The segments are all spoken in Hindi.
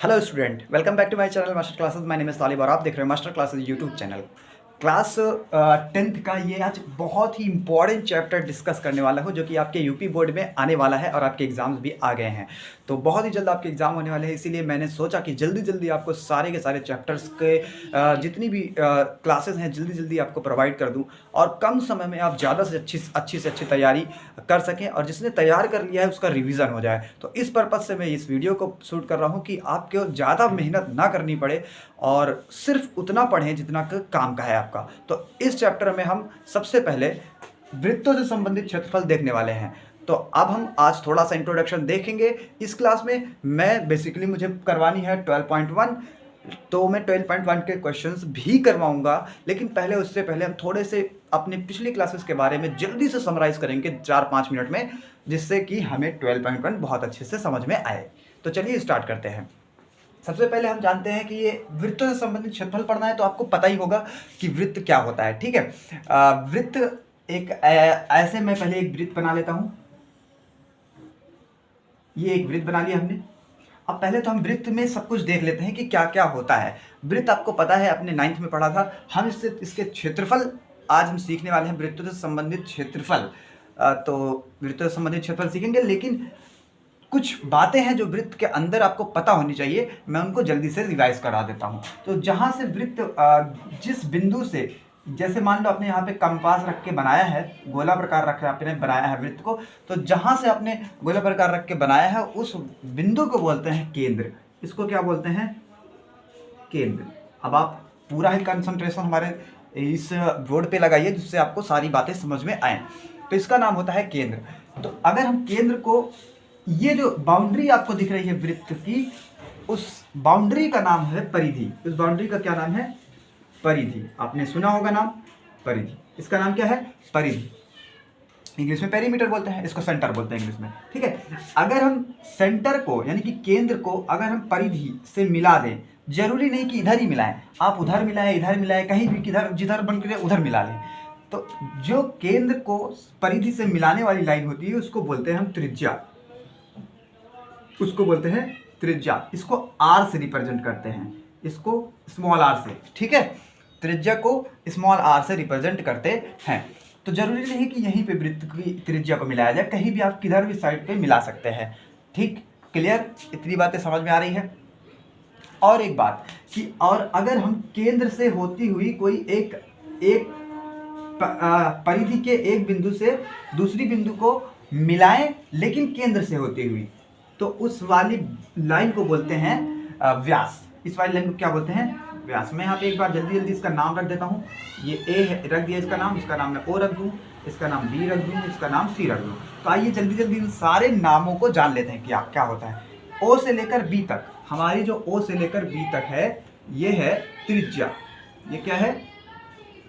Hello student, welcome back to my channel master classes. My name is Talib और आप देख रहे हैं master classes YouTube channel. Class 10th का ये आज बहुत ही इंपॉर्टेंट चैप्टर डिस्कस करने वाला हूँ जो कि आपके यूपी बोर्ड में आने वाला है और आपके एग्जाम्स भी आ गए हैं। तो बहुत ही जल्द आपके एग्जाम होने वाले हैं, इसीलिए मैंने सोचा कि जल्दी जल्दी आपको सारे के सारे चैप्टर्स के जितनी भी क्लासेस हैं जल्दी जल्दी आपको प्रोवाइड कर दूँ और कम समय में आप ज़्यादा से अच्छी तैयारी कर सकें और जिसने तैयार कर लिया है उसका रिवीजन हो जाए। तो इस पर्पज़ से मैं इस वीडियो को शूट कर रहा हूँ कि आपको ज़्यादा मेहनत ना करनी पड़े और सिर्फ उतना पढ़ें जितना काम का है आपका। तो इस चैप्टर में हम सबसे पहले वृत्तों से संबंधित क्षेत्रफल देखने वाले हैं। तो अब हम आज थोड़ा सा इंट्रोडक्शन देखेंगे इस क्लास में। मैं बेसिकली मुझे करवानी है 12.1, तो मैं 12.1 के क्वेश्चंस भी करवाऊंगा, लेकिन पहले उससे पहले हम थोड़े से अपने पिछली क्लासेस के बारे में जल्दी से समराइज करेंगे 4-5 मिनट में, जिससे कि हमें 12.1 बहुत अच्छे से समझ में आए। तो चलिए स्टार्ट करते हैं। सबसे पहले हम जानते हैं कि ये वृत्तों से संबंधित क्षेत्रफल पढ़ना है, तो आपको पता ही होगा कि वृत्त क्या होता है। ठीक है, वृत्त एक ऐसे मैं पहले एक वृत्त बना लेता हूं। ये एक वृत्त बना लिया हमने। अब पहले तो हम वृत्त में सब कुछ देख लेते हैं कि क्या क्या होता है। वृत्त आपको पता है, अपने 9th में पढ़ा था। हम इसके क्षेत्रफल आज हम सीखने वाले हैं, वृत्तों से संबंधित क्षेत्रफल। तो वृत्तों से संबंधित क्षेत्रफल सीखेंगे, लेकिन कुछ बातें हैं जो वृत्त के अंदर आपको पता होनी चाहिए, मैं उनको जल्दी से रिवाइज करा देता हूँ। तो जहाँ से वृत्त जिस बिंदु से, जैसे मान लो आपने यहाँ पे कंपास रख के बनाया है, गोला प्रकार रख के आपने बनाया है वृत्त को, तो जहाँ से आपने गोला प्रकार रख के बनाया है उस बिंदु को बोलते हैं केंद्र। इसको क्या बोलते हैं? केंद्र। अब आप पूरा ही कंसंट्रेशन हमारे इस बोर्ड पे लगाइए जिससे आपको सारी बातें समझ में आए। तो इसका नाम होता है केंद्र। तो अगर हम केंद्र को, ये जो बाउंड्री आपको दिख रही है वृत्त की, उस बाउंड्री का नाम है परिधि। उस बाउंड्री का क्या नाम है? परिधि। आपने सुना होगा नाम परिधि। इसका नाम क्या है? परिधि। इंग्लिश में पेरीमीटर बोलते हैं, इसको सेंटर बोलते हैं इंग्लिश में। ठीक है, अगर हम सेंटर को यानी कि केंद्र को अगर हम परिधि से मिला दें, जरूरी नहीं कि इधर ही मिलाएं, आप उधर मिलाएं, इधर मिलाएं, कहीं भी किधर जिधर बन के उधर मिला लें। तो जो केंद्र को परिधि से मिलाने वाली लाइन होती है उसको बोलते हैं हम त्रिज्या। उसको बोलते हैं त्रिज्या। इसको आर से रिप्रेजेंट करते हैं, इसको स्मॉल आर से। ठीक है, त्रिज्या को स्मॉल आर से रिप्रेजेंट करते हैं। तो जरूरी नहीं कि यहीं पे वृत्त की त्रिज्या को मिलाया जाए, कहीं भी आप किधर भी साइड पे मिला सकते हैं। ठीक, क्लियर? इतनी बातें समझ में आ रही है। और एक बात कि और अगर हम केंद्र से होती हुई कोई एक परिधि के एक बिंदु से दूसरी बिंदु को मिलाएं, लेकिन केंद्र से होती हुई, तो उस वाली लाइन को बोलते हैं व्यास। इस वाली लाइन को क्या बोलते हैं? व्यास। मैं यहाँ पे एक बार जल्दी जल्दी इसका नाम रख देता हूँ। ये ए है, रख दिया इसका नाम मैं ओ रख दूँ, इसका नाम बी रख दूँ, इसका नाम सी रख दूँ। तो आइए जल्दी जल्दी इन सारे नामों को जान लेते हैं कि क्या होता है। ओ से लेकर बी तक, हमारी जो ओ से लेकर बी तक है, ये है त्रिज्या। ये क्या है?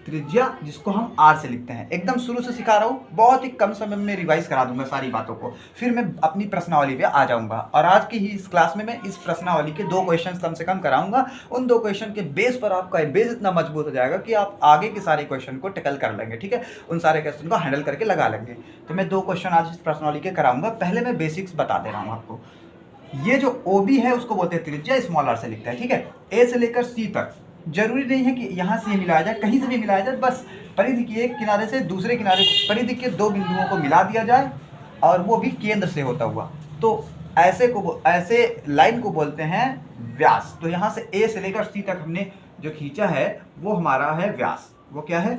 त्रिज्या, जिसको हम आर से लिखते हैं। एकदम शुरू से सिखा रहा हूँ, बहुत ही कम समय में रिवाइज करा दूंगा सारी बातों को, फिर मैं अपनी प्रश्नावली पे आ जाऊंगा। और आज की ही इस क्लास में मैं इस प्रश्नावली के 2 क्वेश्चन कम से कम कराऊंगा। उन 2 क्वेश्चन के बेस पर आपका बेस इतना मजबूत हो जाएगा कि आप आगे के सारे क्वेश्चन को टैकल कर लेंगे। ठीक है, उन सारे क्वेश्चन को हैंडल करके लगा लेंगे। तो मैं 2 क्वेश्चन आज इस प्रश्नावली के कराऊंगा। पहले मैं बेसिक्स बता दे रहा हूँ आपको। ये जो OB है उसको बोलते हैं त्रिज्या, स्मॉल आर से लिखते हैं। ठीक है, ए से लेकर सी तक जरूरी नहीं है कि यहाँ से मिलाया जाए, कहीं से भी मिलाया जाए, बस परिधि के एक किनारे से दूसरे किनारे, परिधि के 2 बिंदुओं को मिला दिया जाए और वो भी केंद्र से होता हुआ, तो ऐसे लाइन को बोलते हैं व्यास। तो यहाँ से ए से लेकर सी तक हमने जो खींचा है वो हमारा है व्यास। वो क्या है?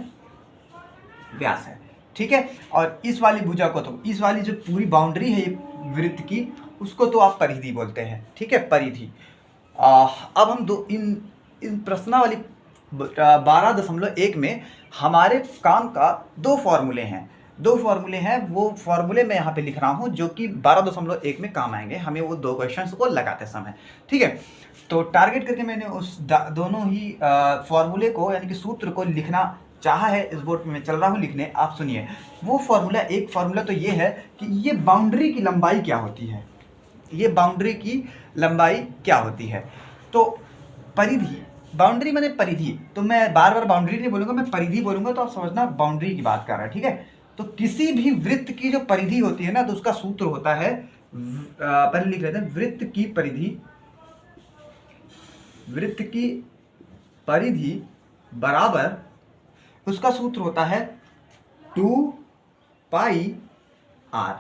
व्यास है। ठीक है, और इस वाली भुजा को, तो इस वाली जो पूरी बाउंड्री है ये वृत्त की, उसको तो आप परिधि बोलते हैं। ठीक है, परिधि। अब हम इन प्रश्नावली 12.1 में हमारे काम का 2 फॉर्मूले हैं। 2 फॉर्मूले हैं, वो फॉर्मूले मैं यहाँ पे लिख रहा हूँ जो कि 12.1 में काम आएंगे हमें वो 2 क्वेश्चंस को लगाते समय। ठीक है, तो टारगेट करके मैंने उस दोनों ही फॉर्मूले को यानी कि सूत्र को लिखना चाहा है। इस बोर्ड में मैं चल रहा हूँ लिखने, आप सुनिए। वो फॉर्मूला, एक फॉर्मूला तो ये है कि ये बाउंड्री की लंबाई क्या होती है। ये बाउंड्री की लंबाई क्या होती है? तो परिधि, बाउंड्री माने परिधि, तो मैं बार बार बाउंड्री नहीं बोलूंगा, मैं परिधि बोलूंगा, तो आप समझना बाउंड्री की बात कर रहा है। ठीक है, तो किसी भी वृत्त की जो परिधि होती है ना, तो उसका सूत्र होता है, पहले लिख लेते हैं, वृत्त की परिधि वृत्त की परिधि बराबर, उसका सूत्र होता है 2 पाई आर।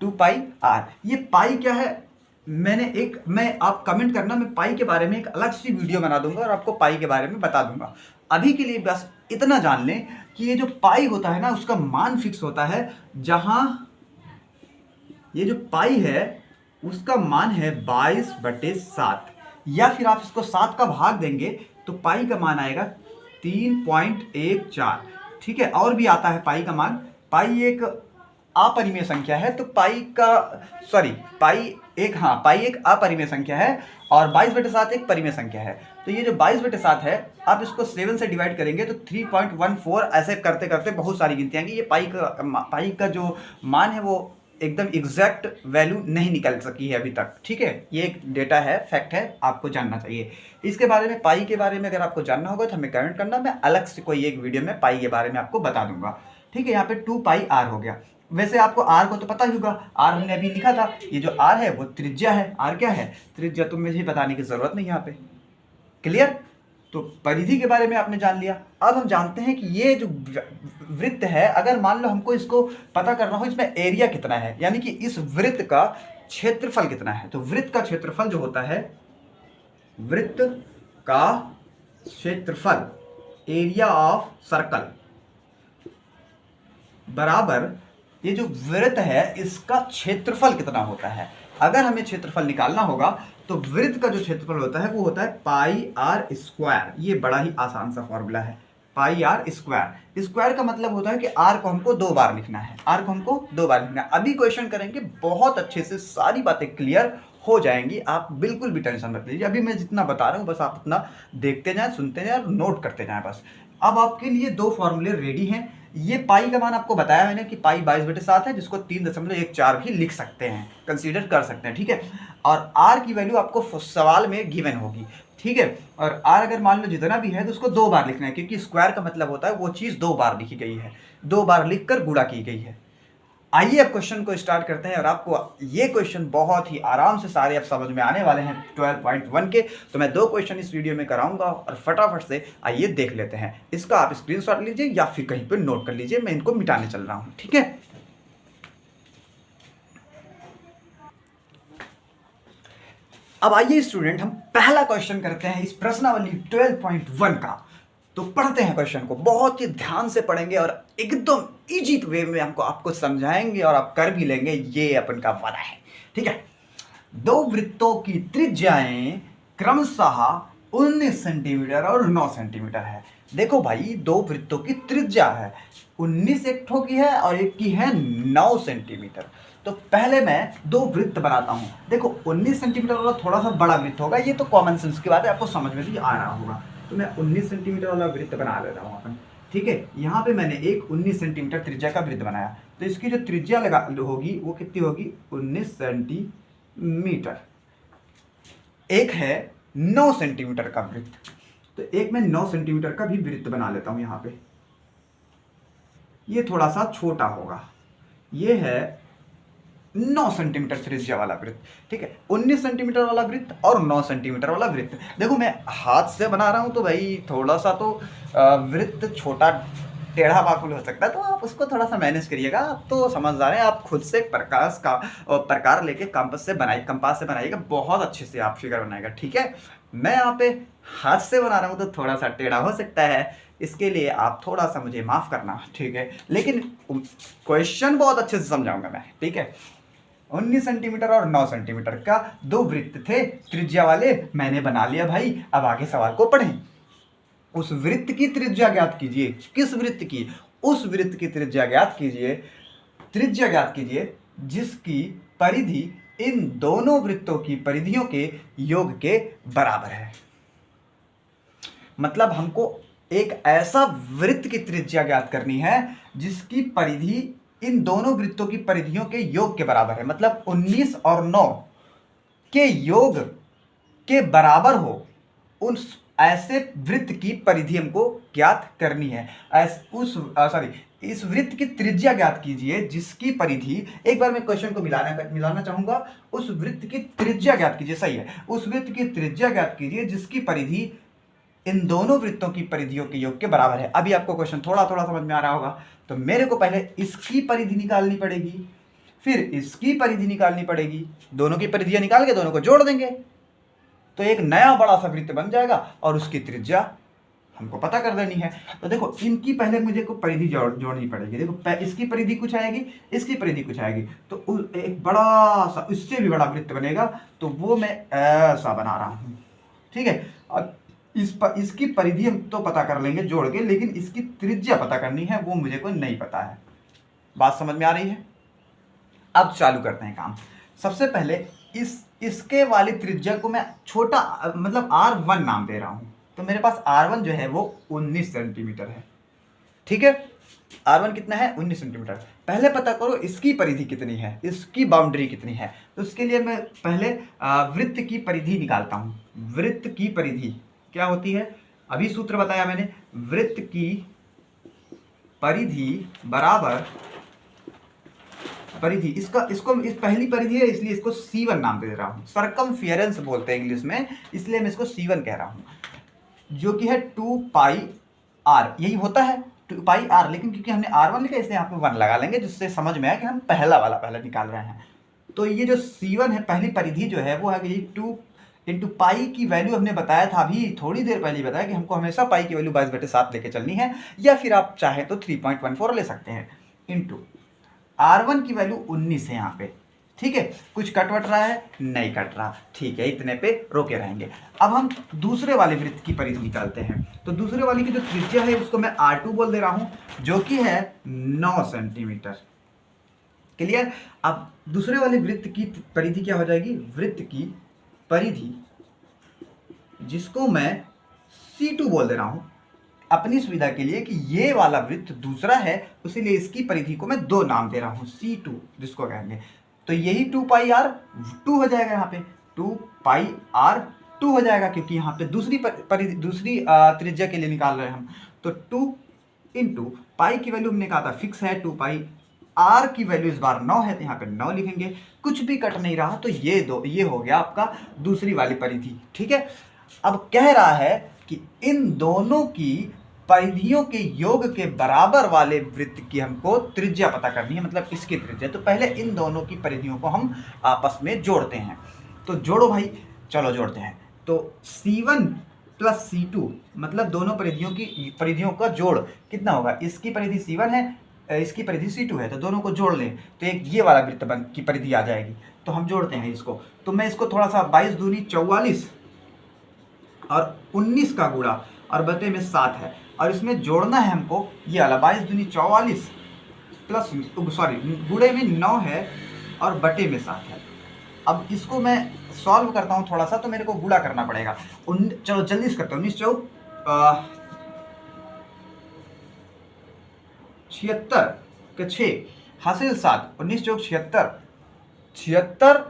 2 पाई आर, ये पाई क्या है, मैं आप कमेंट करना, मैं पाई के बारे में एक अलग सी वीडियो बना दूंगा और आपको पाई के बारे में बता दूंगा। अभी के लिए बस इतना जान लें कि ये जो पाई होता है ना, उसका मान फिक्स होता है, जहां ये जो पाई है उसका मान है 22/7, या फिर आप इसको 7 का भाग देंगे तो पाई का मान आएगा 3.14। ठीक है, और भी आता है पाई का मान। पाई एक अपरिमेय संख्या है, तो पाई एक अपरिमेय संख्या है और 22/7 एक परिमेय संख्या है। तो ये जो 22/7 है, आप इसको 7 से डिवाइड करेंगे तो 3.14, ऐसे करते करते बहुत सारी गिनतियाँ आएंगी। ये पाई का जो मान है वो एकदम एग्जैक्ट वैल्यू नहीं निकल सकी है अभी तक। ठीक है, ये एक डेटा है, फैक्ट है, आपको जानना चाहिए। इसके बारे में, पाई के बारे में अगर आपको जानना होगा तो हमें कमेंट करना, मैं अलग से कोई एक वीडियो में पाई के बारे में आपको बता दूंगा। ठीक है, यहाँ पे 2 पाई आर हो गया। वैसे आपको आर को तो पता ही होगा, आर हमने अभी लिखा था। ये जो आर है वो त्रिज्या है। आर क्या है? त्रिज्या। तो मुझे बताने की जरूरत नहीं यहाँ पे। क्लियर? तो परिधि के बारे में आपने जान लिया। अब हम जानते हैं कि ये जो वृत्त है, अगर मान लो हमको इसको पता करना हो इसमें एरिया कितना है, यानी कि इस वृत्त का क्षेत्रफल कितना है, तो वृत्त का क्षेत्रफल जो होता है, वृत्त का क्षेत्रफल, एरिया ऑफ सर्कल, बराबर ये जो वृत्त है इसका क्षेत्रफल कितना होता है। अगर हमें क्षेत्रफल निकालना होगा तो वृत्त का जो क्षेत्रफल होता है वो होता है पाई आर स्क्वायर। ये बड़ा ही आसान सा फॉर्मूला है, पाई आर स्क्वायर। स्क्वायर का मतलब होता है कि आर को हमको 2 बार लिखना है, आर को हमको 2 बार लिखना है। अभी क्वेश्चन करेंगे, बहुत अच्छे से सारी बातें क्लियर हो जाएंगी, आप बिल्कुल भी टेंशन मत लीजिए। अभी मैं जितना बता रहा हूँ बस आप उतना देखते जाएं, सुनते जाएं और नोट करते जाएं बस। अब आपके लिए 2 फॉर्मूले रेडी हैं। ये पाई का मान आपको बताया मैंने कि पाई 22/7 है, जिसको 3.14 भी लिख सकते हैं, कंसीडर कर सकते हैं। ठीक है, और आर की वैल्यू आपको सवाल में गिवन होगी। ठीक है, और आर अगर मान लो जितना भी है तो उसको 2 बार लिखना है, क्योंकि स्क्वायर का मतलब होता है वो चीज़ 2 बार लिखी गई है, 2 बार लिखकर गुणा की गई है। आइए अब क्वेश्चन को स्टार्ट करते हैं, और आपको ये क्वेश्चन बहुत ही आराम से सारे अब समझ में आने वाले हैं 12.1 के। तो मैं 2 क्वेश्चन इस वीडियो में कराऊंगा और फटाफट से आइए देख लेते हैं। इसका आप स्क्रीनशॉट लीजिए या फिर कहीं पर नोट कर लीजिए, मैं इनको मिटाने चल रहा हूं। ठीक है, अब आइए स्टूडेंट, हम पहला क्वेश्चन करते हैं इस प्रश्नावली 12.1 का। तो पढ़ते हैं क्वेश्चन को, बहुत ही ध्यान से पढ़ेंगे और एकदम इजी वे में हमको आपको समझाएंगे और आप कर भी लेंगे, ये अपन का वादा है। ठीक है, 2 वृत्तों की त्रिज्याएं क्रमशः 19 सेंटीमीटर और 9 सेंटीमीटर है। देखो भाई, 2 वृत्तों की त्रिज्या है, 19 एक ठो की है और एक की है 9 सेंटीमीटर। तो पहले मैं 2 वृत्त बनाता हूं। देखो 19 सेंटीमीटर वाला थोड़ा सा बड़ा वृत्त होगा, ये तो कॉमन सेंस की बात है, आपको समझ में भी आ रहा होगा। तो मैं 19 सेंटीमीटर वाला वृत्त बना लेता हूँ अपन। ठीक है, यहाँ पे मैंने एक 19 सेंटीमीटर त्रिज्या का वृत्त बनाया, तो इसकी जो त्रिज्या लगा होगी वो कितनी होगी? 19 सेंटीमीटर। एक है 9 सेंटीमीटर का वृत्त, तो एक मैं 9 सेंटीमीटर का भी वृत्त बना लेता हूँ। यहाँ पे ये थोड़ा सा छोटा होगा, ये है 9 सेंटीमीटर त्रिज्या वाला वृत्त। ठीक है, 19 सेंटीमीटर वाला वृत्त और 9 सेंटीमीटर वाला वृत्त। देखो मैं हाथ से बना रहा हूं तो भाई थोड़ा सा तो वृत्त छोटा टेढ़ा बाकुल हो सकता है, तो आप उसको थोड़ा सा मैनेज करिएगा। आप तो समझदार हैं, आप खुद से प्रकार लेके कंपास से बनाइएगा, बहुत अच्छे से आप फिगर बनाएगा। ठीक है, मैं यहाँ पे हाथ से बना रहा हूँ तो थोड़ा सा टेढ़ा हो सकता है, इसके लिए आप थोड़ा सा मुझे माफ करना। ठीक है, लेकिन क्वेश्चन बहुत अच्छे से समझाऊंगा मैं। ठीक है, 19 सेंटीमीटर और 9 सेंटीमीटर का 2 वृत्त थे त्रिज्या वाले, मैंने बना लिया भाई। अब आगे सवाल को पढ़ें। उस वृत्त की त्रिज्या ज्ञात कीजिए। किस वृत्त की? उस वृत्त की त्रिज्या ज्ञात कीजिए जिसकी परिधि इन दोनों वृत्तों की परिधियों के योग के बराबर है। मतलब हमको एक ऐसा वृत्त की त्रिज्या ज्ञात करनी है जिसकी परिधि इन दोनों वृत्तों की परिधियों के योग के बराबर है। मतलब 19 और 9 के योग के बराबर हो, उस ऐसे वृत्त की परिधि हमको ज्ञात करनी है। इस वृत्त की त्रिज्या ज्ञात कीजिए जिसकी परिधि, एक बार मैं क्वेश्चन को मिलाना चाहूंगा, उस वृत्त की त्रिज्या ज्ञात कीजिए, सही है, उस वृत्त की त्रिज्या ज्ञात कीजिए जिसकी परिधि इन दोनों वृत्तों की परिधियों के योग के बराबर है। अभी आपको क्वेश्चन थोड़ा थोड़ा समझ में आ रहा होगा। तो मेरे को पहले इसकी परिधि निकालनी पड़ेगी, फिर इसकी परिधि निकालनी पड़ेगी, दोनों की परिधियां निकाल के दोनों को जोड़ देंगे तो एक नया बड़ा सा वृत्त बन जाएगा और उसकी त्रिज्या हमको पता कर देनी है। तो देखो इनकी पहले मुझे को परिधि जोड़नी पड़ेगी। देखो इसकी परिधि कुछ आएगी, इसकी परिधि कुछ आएगी, तो एक बड़ा सा, इससे भी बड़ा वृत्त बनेगा, तो वो मैं ऐसा बना रहा हूं, ठीक है। अब इसकी परिधि हम तो पता कर लेंगे जोड़ के, लेकिन इसकी त्रिज्या पता करनी है, वो मुझे को नहीं पता है। बात समझ में आ रही है? अब चालू करते हैं काम। सबसे पहले इसके वाली त्रिज्या को मैं छोटा मतलब R1 नाम दे रहा हूं। तो मेरे पास R1 जो है वो 19 सेंटीमीटर है, ठीक है। R1 कितना है? 19 सेंटीमीटर। पहले पता करो इसकी परिधि कितनी है, इसकी बाउंड्री कितनी है। तो उसके लिए मैं पहले वृत्त की परिधि निकालता हूं। वृत्त की परिधि क्या होती है? अभी सूत्र बताया मैंने, वृत्त की परिधि बराबर परिधि, इसको इस पहली परिधि है इसलिए इसको C1 नाम दे रहा हूं। सरकमफियरेंस बोलते हैं इंग्लिश में, इसलिए मैं इसको C1 कह रहा हूं, जो कि है 2 पाई R। यही होता है 2 पाई R, लेकिन क्योंकि हमने R1 लिखा इसलिए यहाँ पे 1 लगा लेंगे, जिससे समझ में आया कि हम पहला वाला पहले निकाल रहे हैं। तो ये जो C1 है, पहली परिधि जो है वो है कि 2 इंटू पाई की वैल्यू हमने बताया था अभी थोड़ी देर पहले बताया कि हमको हमेशा पाई की वैल्यू 22/7 लेके चलनी है, या फिर आप चाहें तो 3.14 ले सकते हैं, इंटू R1 की वैल्यू 19 है यहाँ पे, ठीक है। कुछ कट वट रहा है? नहीं कट रहा, ठीक है, इतने पे रोके रहेंगे। अब हम दूसरे वाले वृत्त की परिधि निकालते हैं। तो दूसरे वाली की जो त्रिज्या है उसको मैं R2 बोल दे रहा हूं, जो कि है 9 सेंटीमीटर। क्लियर? अब दूसरे वाले वृत्त की परिधि क्या हो जाएगी? वृत्त की परिधि, जिसको मैं C2 बोल दे रहा हूं अपनी सुविधा के लिए, कि ये वाला वृत्त दूसरा है, इसीलिए इसकी परिधि को मैं 2 नाम दे रहा हूं, C2 जिसको कहेंगे। तो यही 2 पाई R2 हो जाएगा, यहाँ पे 2 पाई R2 हो जाएगा, क्योंकि यहाँ पे दूसरी त्रिज्या के लिए निकाल रहे हैं हम। तो 2 इंटू पाई की वैल्यू हमने कहा था फिक्स है 2 पाई, R की वैल्यू इस बार 9 है तो यहाँ पे 9 लिखेंगे। कुछ भी कट नहीं रहा, तो ये हो गया आपका दूसरी वाली परिधि, ठीक है। अब कह रहा है कि इन दोनों की परिधियों के योग के बराबर वाले वृत्त की हमको त्रिज्या पता करनी है, मतलब इसकी त्रिज्या। तो पहले इन दोनों की परिधियों को हम आपस में जोड़ते हैं। तो जोड़ो भाई, चलो जोड़ते हैं। तो C1 प्लस C2 मतलब दोनों परिधियों का जोड़ कितना होगा? इसकी परिधि C1 है, इसकी परिधि C2 है, तो दोनों को जोड़ लें तो एक ये वाला वृत्त की परिधि आ जाएगी। तो हम जोड़ते हैं इसको। तो मैं इसको थोड़ा सा 22 दूनी 44 और 19 का गुणा और बटे में 7 है, और इसमें जोड़ना है हमको ये वाला 22 दूनी 44 प्लस गुणे में 9 है और बटे में 7 है। अब इसको मैं सॉल्व करता हूँ थोड़ा सा, तो मेरे को गुणा करना पड़ेगा। चलो जल्दी से करता हूँ। 19 चौक 76 के 6 हासिल 7, 19 चौक 76, 76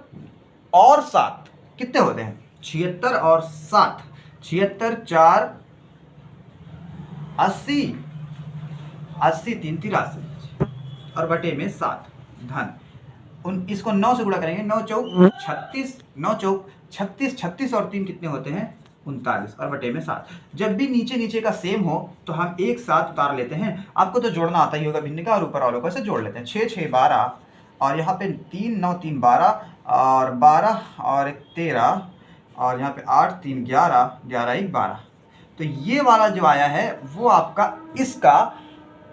और 7 कितने होते हैं? 76 और 7, 76 4 80, 80 3 83 और बटे में 7 धन इसको 9 से गुणा करेंगे। 9 चौक 36, 9 चौक 36, 36 और 3 कितने होते हैं? 39 और बटे में 7। जब भी नीचे का सेम हो तो हम एक साथ उतार लेते हैं। आपको तो जोड़ना आता ही होगा भिन्न का, और ऊपर वालों को ऐसे जोड़ लेते हैं। 6 6 12 और यहाँ पे 3 9 3 12 और 12 और 13 और यहाँ पे 8 3 11 11 1 12। तो ये वाला जो आया है वो आपका इसका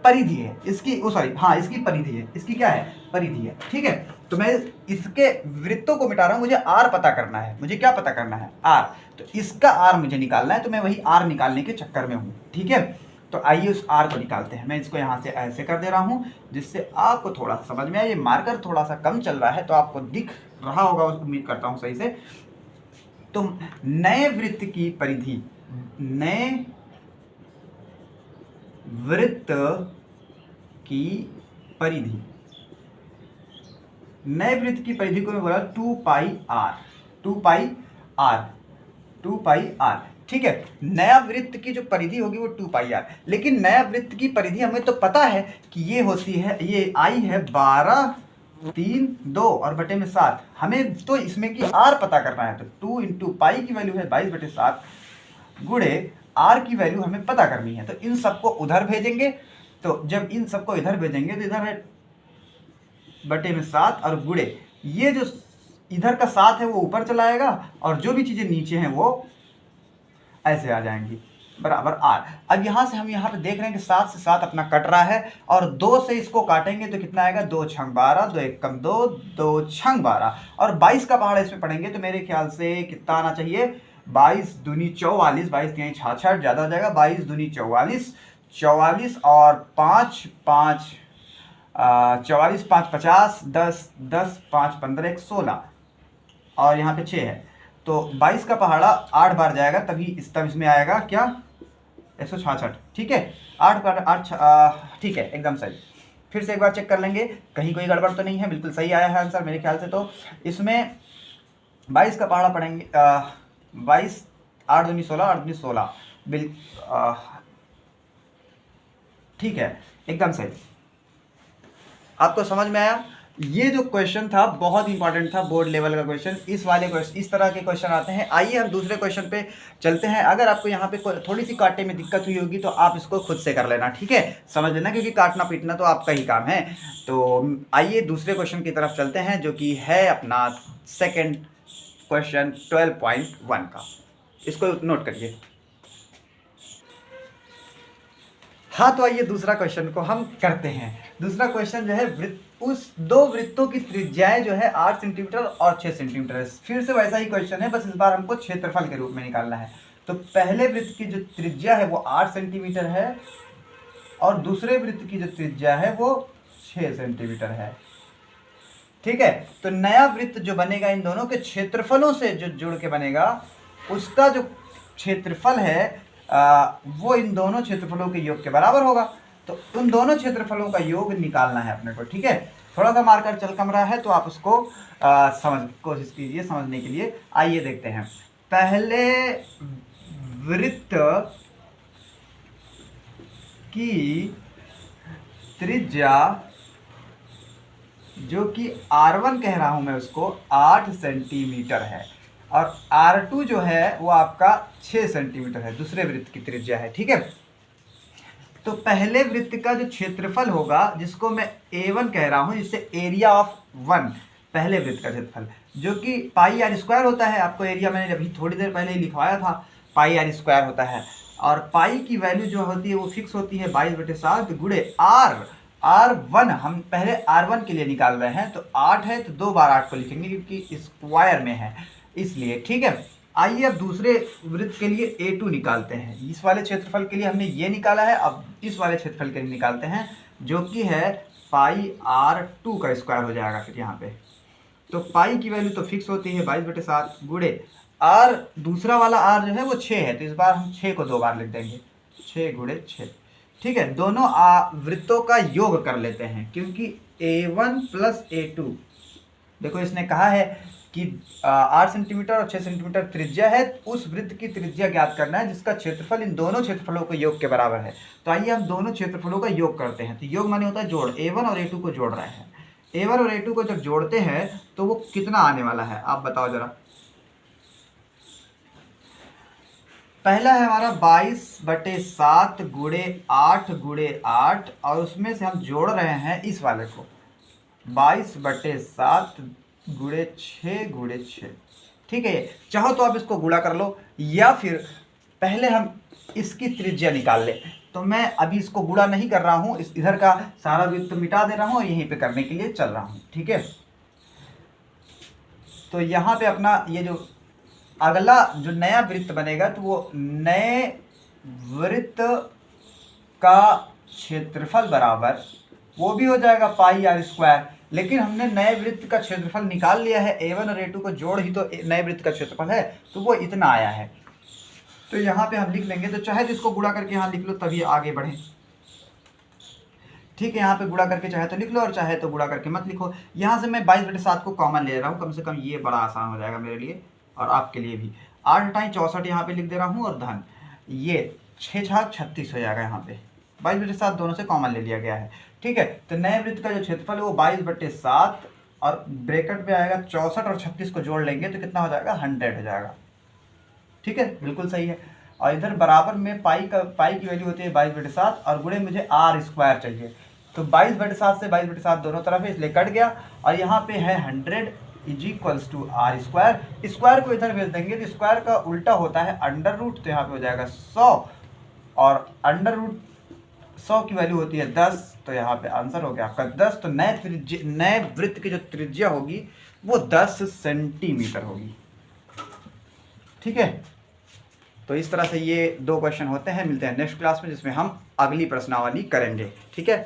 परिधि है, इसकी इसकी परिधि है। इसकी क्या है? परिधि है, ठीक है। तो मैं इसके वृत्तों को मिटा रहा हूँ, मुझे R पता करना है। मुझे क्या पता करना है? R। तो इसका R मुझे निकालना है, तो मैं वही R निकालने के चक्कर में हूँ, ठीक है। तो आइए उस R को निकालते हैं। मैं इसको यहाँ से ऐसे कर दे रहा हूँ जिससे आपको थोड़ा सा समझ में आए। ये मार्कर थोड़ा सा कम चल रहा है तो आपको दिख रहा होगा, उम्मीद करता हूँ सही से। तो नए वृत्त की परिधि, नए वृत्त की परिधि, नए वृत्त की परिधि को मैं बोला 2 पाई R, 2 पाई R, 2 पाई R, ठीक है। नया वृत्त की जो परिधि होगी वो 2πr, लेकिन नया वृत्त की परिधि हमें तो पता है कि ये होती है, ये आई है 12, 3, 2 और बटे में 7। हमें तो इसमें की r पता करना है, तो 2 इंटू पाई की वैल्यू है 22/7 गुणे r की वैल्यू हमें पता करनी है। तो इन सबको उधर भेजेंगे, तो जब इन सबको इधर भेजेंगे तो इधर है बटे में 7 और गुणे ये जो इधर का 7 है वो ऊपर चला आएगा और जो भी चीजें नीचे हैं वो ऐसे आ जाएंगी बराबर r। अब यहाँ से हम यहाँ पे देख रहे हैं कि 7 से 7 अपना कट रहा है और 2 से इसको काटेंगे तो कितना आएगा, 2 छंग 12, 2 एक कम 2, 2 छंग 12 और 22 का पहाड़ इसमें पढ़ेंगे तो मेरे ख्याल से कितना आना चाहिए, 22 दूनी 44, 22 तिहाई 66 ज़्यादा हो जाएगा, 22 दूनी 44, 44 और 5 5 44 5 50, 10 10 5 15 1 16 और यहाँ पे 6 है, तो 22 का पहाड़ा 8 बार जाएगा तभी तब इसमें आएगा क्या, 166। ठीक है, 8 बार 8 ठीक है, एकदम सही। फिर से एक बार चेक कर लेंगे कहीं कोई गड़बड़ तो नहीं है, बिल्कुल सही आया है आंसर मेरे ख्याल से। तो इसमें 22 का पहाड़ा पढ़ेंगे 22 8 दूनी 16, 8 दूनी 16 ठीक है, एकदम सही। आपको समझ में आया? ये जो क्वेश्चन था बहुत इंपॉर्टेंट था, बोर्ड लेवल का क्वेश्चन। इस वाले क्वेश्चन, इस तरह के क्वेश्चन आते हैं। आइए हम दूसरे क्वेश्चन पे चलते हैं। अगर आपको यहाँ पे थोड़ी सी काटने में दिक्कत हुई होगी तो आप इसको खुद से कर लेना, ठीक है, समझ लेना, क्योंकि काटना पीटना तो आपका ही काम है। तो आइए दूसरे क्वेश्चन की तरफ चलते हैं जो कि है अपना सेकेंड क्वेश्चन 12.1 का। इसको नोट करिए। हाँ, तो आइए दूसरा क्वेश्चन को हम करते हैं। दूसरा क्वेश्चन जो है उस दो वृत्तों की त्रिज्याएं जो है 8 सेंटीमीटर और 6 सेंटीमीटर है। फिर से वैसा ही क्वेश्चन है, बस इस बार हमको क्षेत्रफल के रूप में निकालना है। तो पहले वृत्त की जो त्रिज्या है वो 8 सेंटीमीटर है और दूसरे वृत्त की जो त्रिज्या है वो 6 सेंटीमीटर है। ठीक है, तो नया वृत्त जो बनेगा इन दोनों के क्षेत्रफलों से जो जुड़ के बनेगा, उसका जो क्षेत्रफल है वो इन दोनों क्षेत्रफलों के योग के बराबर होगा। तो उन दोनों क्षेत्रफलों का योग निकालना है अपने को। ठीक है, थोड़ा सा मार्कर चल कम रहा है तो आप उसको कोशिश कीजिए समझने के लिए। आइए देखते हैं। पहले वृत्त की त्रिज्या जो कि R1 कह रहा हूं मैं उसको 8 सेंटीमीटर है और R2 जो है वो आपका 6 सेंटीमीटर है, दूसरे वृत्त की त्रिज्या है। ठीक है, तो पहले वृत्त का जो क्षेत्रफल होगा जिसको मैं A1 कह रहा हूं, जिससे एरिया ऑफ 1, पहले वृत्त का क्षेत्रफल जो कि πr² होता है। आपको एरिया मैंने अभी थोड़ी देर पहले ही लिखवाया था, πr² होता है और पाई की वैल्यू जो होती है वो फिक्स होती है 22/7 गुणे R1। हम पहले R1 के लिए निकाल रहे हैं, तो 8 है तो 2 बार 8 को लिखेंगे क्योंकि स्क्वायर में है इसलिए। ठीक है, आइए अब दूसरे वृत्त के लिए A2 निकालते हैं। इस वाले क्षेत्रफल के लिए हमने ये निकाला है, अब इस वाले क्षेत्रफल के लिए निकालते हैं जो कि है πr2 का स्क्वायर हो जाएगा। फिर यहाँ पे तो पाई की वैल्यू तो फिक्स होती है 22/7 गुणे R, दूसरा वाला R जो है वो 6 है, तो इस बार हम 6 को 2 बार लिख देंगे, 6 गुणे 6। ठीक है, दोनों वृत्तों का योग कर लेते हैं क्योंकि A1 प्लस A2, देखो इसने कहा है कि 8 सेंटीमीटर और 6 सेंटीमीटर त्रिज्या है। उस वृत्त की त्रिज्या ज्ञात करना है जिसका क्षेत्रफल इन दोनों क्षेत्रफलों के योग के बराबर है। तो आइए हम दोनों क्षेत्रफलों का योग करते हैं। तो योग माने होता है जोड़, A1 और A2 को जोड़ रहे हैं। A1 और A2 को जब जोड़ते हैं तो वो कितना आने वाला है आप बताओ जरा। पहला है हमारा 22/7 गुणे 8 गुणे 8 और उसमें से हम जोड़ रहे हैं इस वाले को 22/7 गुणे 6 गुणे 6। ठीक है, चाहो तो आप इसको गुणा कर लो या फिर पहले हम इसकी त्रिज्या निकाल ले। तो मैं अभी इसको गुणा नहीं कर रहा हूं, इस इधर का सारा वृत्त मिटा दे रहा हूं और यहीं पे करने के लिए चल रहा हूं। ठीक है, तो यहाँ पे अपना ये जो अगला जो नया वृत्त बनेगा तो वो नए वृत्त का क्षेत्रफल बराबर वो भी हो जाएगा πr²। लेकिन हमने नए वृत्त का क्षेत्रफल निकाल लिया है, A1 और A2 को जोड़ ही तो नए वृत्त का क्षेत्रफल है, तो वो इतना आया है। तो यहाँ पे हम लिख लेंगे, तो चाहे तो इसको गुणा करके यहाँ लिख लो तभी आगे बढ़े। ठीक है, यहाँ पे गुणा करके चाहे तो लिख लो और चाहे तो गुणा करके मत लिखो। यहाँ से मैं 22/7 को कॉमन ले रहा हूँ, कम से कम ये बड़ा आसान हो जाएगा मेरे लिए। और आपके लिए भी। 8 हटाएं 64 यहाँ पे लिख दे रहा हूँ और धन, ये 6 छाक 36 हो जाएगा यहाँ पे। 22/7 दोनों से कॉमन ले लिया गया है। ठीक है, तो नए वृत्त का जो क्षेत्रफल है वो 22/7 और ब्रैकेट में आएगा 64 और 36 को जोड़ लेंगे तो कितना हो जाएगा, 100 हो जाएगा। ठीक है, बिल्कुल सही है। और इधर बराबर में पाई की वैल्यू होती है 22/7 और गुणे मुझे r² चाहिए, तो 22/7 से 22/7 दोनों तरफ है इसलिए कट गया, और यहाँ पे है 100 is equals to r²। Square को इधर भेज देंगे तो स्क्वायर का उल्टा होता है अंडर रूट, तो यहाँ पे हो जाएगा 100 और अंडर रूट 100 की वैल्यू होती है 10, तो यहाँ पे आंसर हो गया आपका 10। तो नए वृत्त की जो त्रिज्या होगी वो 10 सेंटीमीटर होगी। ठीक है, तो इस तरह से ये 2 क्वेश्चन होते हैं। मिलते हैं नेक्स्ट क्लास में जिसमें हम अगली प्रश्नावली करेंगे। ठीक है।